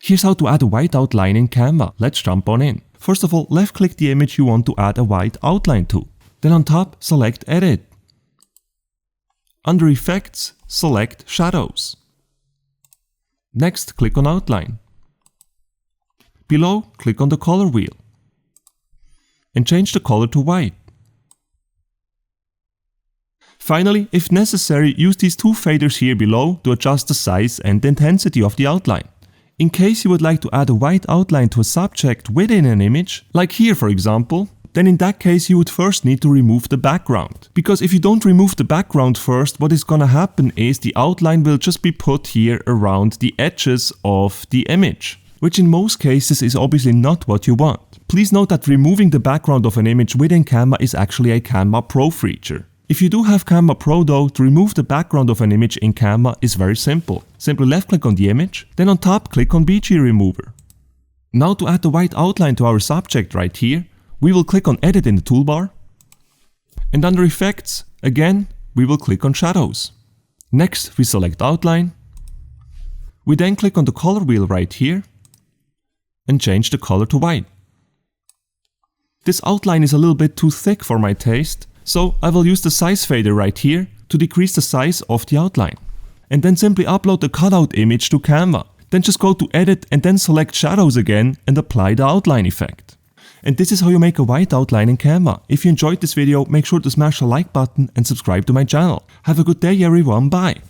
Here's how to add a white outline in Canva. Let's jump on in. First of all, left click the image you want to add a white outline to. Then on top, select Edit. Under Effects, select Shadows. Next, click on Outline. Below, click on the color wheel and change the color to white. Finally, if necessary, use these two faders here below to adjust the size and the intensity of the outline. In case you would like to add a white outline to a subject within an image, like here for example, then in that case you would first need to remove the background. Because if you don't remove the background first, what is gonna happen is the outline will just be put here around the edges of the image, which in most cases is obviously not what you want. Please note that removing the background of an image within Canva is actually a Canva Pro feature. If you do have Canva Pro though, to remove the background of an image in Canva is very simple. Simply left click on the image, then on top click on BG Remover. Now to add the white outline to our subject right here, we will click on Edit in the toolbar. And under Effects, again, we will click on Shadows. Next, we select Outline. We then click on the color wheel right here and change the color to white. This outline is a little bit too thick for my taste, so I will use the size fader right here to decrease the size of the outline. And then simply upload the cutout image to Canva. Then just go to Edit and then select Shadows again and apply the outline effect. And this is how you make a white outline in Canva. If you enjoyed this video, make sure to smash the like button and subscribe to my channel. Have a good day everyone, bye!